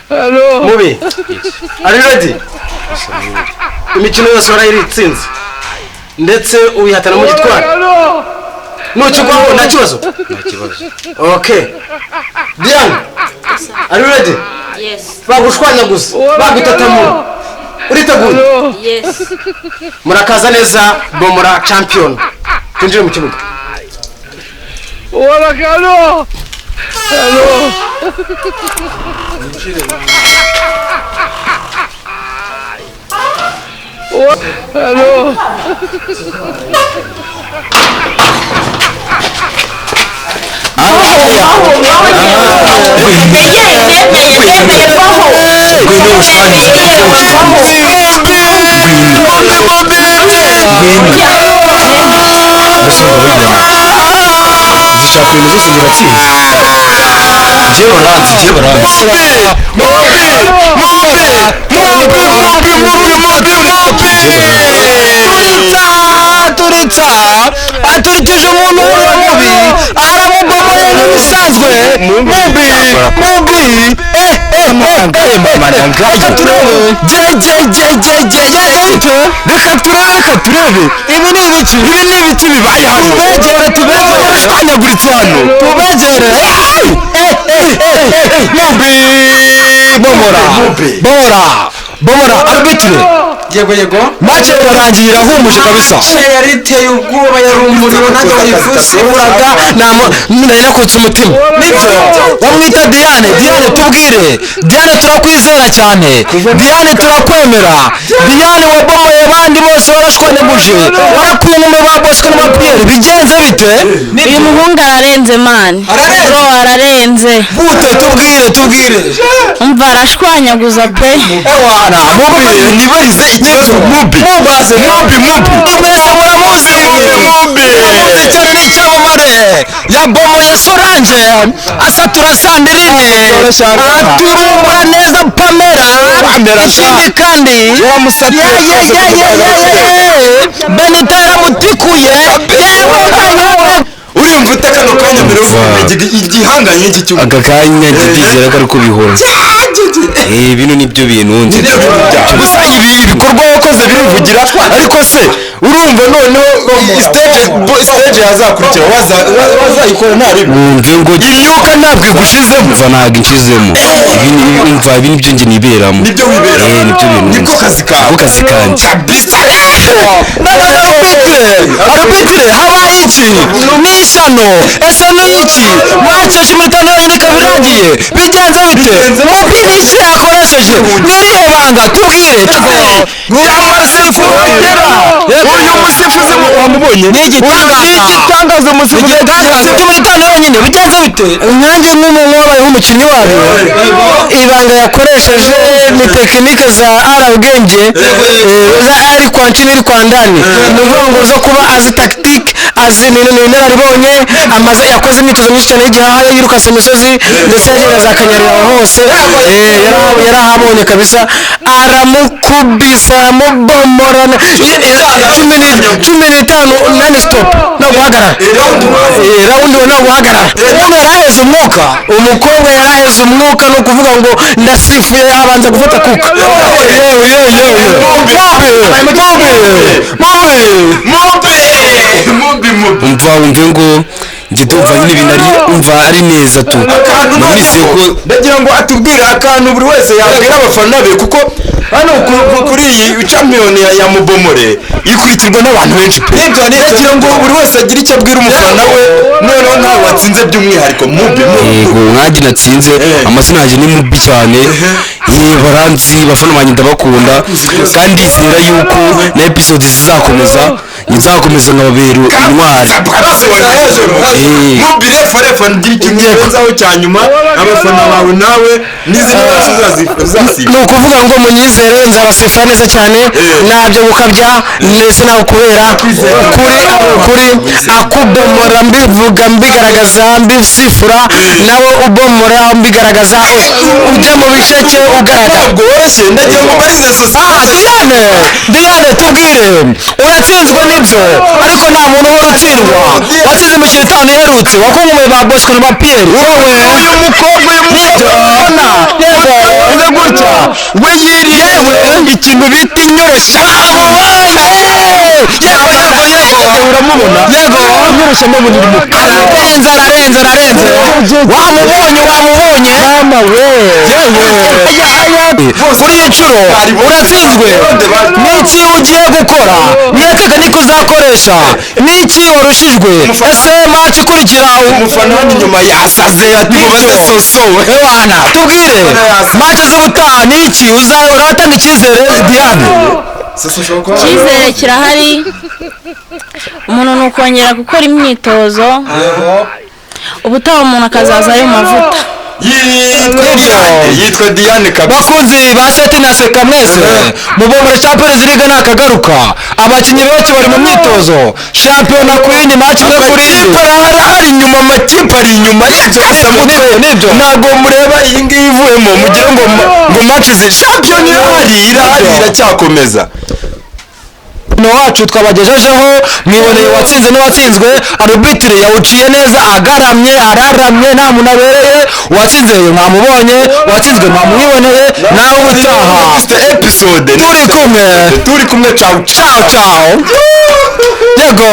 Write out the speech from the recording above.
mubi ari ready imikino yose warayitsinze ndetse uyihatana mu gitwara nukigwaho nta kibazo okay Diane are you ready yes bagushwanya gusa bagutatamura uriteguye yes murakaza neza bomora champion twinjire mu kibuga wala kano hello hello aturikije umuntu mubi aramubomoye n'ibisanzwe mubi reka turebe ibi ni ibiki bibaye hano tubegere twanyaguritse hano tubegere mubi bomora arbitre yego match irarangiye irahumuje kabisa yari iteye ubwoba yari umuriro nanjye wayivuze uraga nari nakutse umutima nibyo bamwita Diane Diane turakwizera cyane Diane turakwemera Diane wabomoye abandi bose warashwaneguje warakuye mu ba Bosco na Pierre bigenze bite uyu muhungu ararenze man ararenze bute tubwire umva arashwanyaguza pe ewana mubi nibarize ikibazo mubi mwese muramuzi mubi cyane ni icyamamare yabomoye Solange asatura Sandrine aturumura neza Pamela ikindi kandi Benita yaramutikuye urumva utekano kanya mbere igihanganye iki cyuma aka kanya ndizera ko ari kubihora bino nibyo bintu nzi gusa ibi bikorwa wakoze birivugira ariko se urumva noneho stage yazakurikira wazayikora ntari wumve ngo imyuka ntabwo igushizemo mva ntabwo inshizemo ibi nibyo nge niberamo nibyo wiberamo nibyo bintu niko kazi kanjye arbitre habaye iki n'ishyano ese n'iki mwakesha imitano yonyine ikaba irangiye bigenze bite mupira iki yakoresheje n'irihe banga tubwire uyu musifuzi wamubonye ni igitangaza umusifuzi sibyo imitano yonyine bigenze bite nkanjye nk'umuntu wabaye nk'umukinnyi wabyo ibanga yakoresheje ni tekinike za arabwenge za ari kwa nchini iri kwa ndani ni ukuvuga zo kuba azi tactique azi inararibonye amaze yakoze imyitozo myinshi cyane y'igihaha yirukase imisozi ndetse yagera za Kanyarira hose yarahabonye kabisa aramukubisa aramubomorana 15 nani stop no guhagarara raundi no guhagarara umuntu yaraheze umwuka umukobwa yaraheze umwuka no kuvuga ngo ndasifuye yabanza gufata kuka umva ngo njye ndumva nyine ibintu ari umva ari neza tu namize ko ndagira ngo atubwire akantu buri wese yabwira abafana be kuko hano kuri iyi champion ya mubomore ikurikirwa n'abantu benshi pe ndagira ngo buri wese agire icyo abwira umufana we noneho ntawe watsinze by'umwihariko mubi yego mwagi natsinze amazina yanjye ni mubi cyane baranzi bafana banjye ndabakunda kandi zera yuko na episode zizakomeza nzakomeza nkababera intwari mubi refa ngira ikintu cyezaho cyanyuma abafana bawe nawe n'izindi uzasifa ni ukuvuga ngo munyizere nzabasifa neza cyane nabyo gukabya ndetse naho kubera kuri akubomora mbivuga mbigaragaza mbisifura nawe ubomora mbigaragaza ujya mu bisheke ugaragaza ubwo woroshye ndagira ngo barize sosiyete Diane tubwire uratsinzwe nibyo ariko nta muntu uhora utsindwa watsinze imikino 5 iherutse wakungume ba Bosco na Pierre wowe uyu mukobwa uyu mukobwa gutya we yiriye ikintu bita inyoroshya uramubona yego inyoroshya n'ubundi ararenze wamubonye mama we kuri iyi nshuro uratsinzwe n'iki ugiye gukora niyo tekinike uzakoresha n'iki warushijwe ese match ikurikira umufana hano inyuma yasaze ati mubaze soso ewana tubwire match z'ubutaha n'iki uratanga icyizere Diane icyizere kirahari umuntu ni ukongera gukora imyitozo ubutaha umuntu akazazayo mu mavuta yitwa Diane kabisa bakunzi ba seti na seka mwese mubomora Champions League nakagaruka abakinnyi benshi bari mu myitozo shampiyona ku yindi match imwe kuri hari inyuma amakipe ari inyuma nibyo ntabwo mureba iyi ngiyi ivuyemo mugire ngo match zi shampiyona irahari iracyakomeza wacu twabagejejeho mwiboneye watsinze n'uwatsinzwe arbitre yawuciye neza agaramye araramye nta muntu abereye uwatsinze mwamubonye uwatsinzwe mwamwiboneye nawe ubutaha turi kumwe ciao yego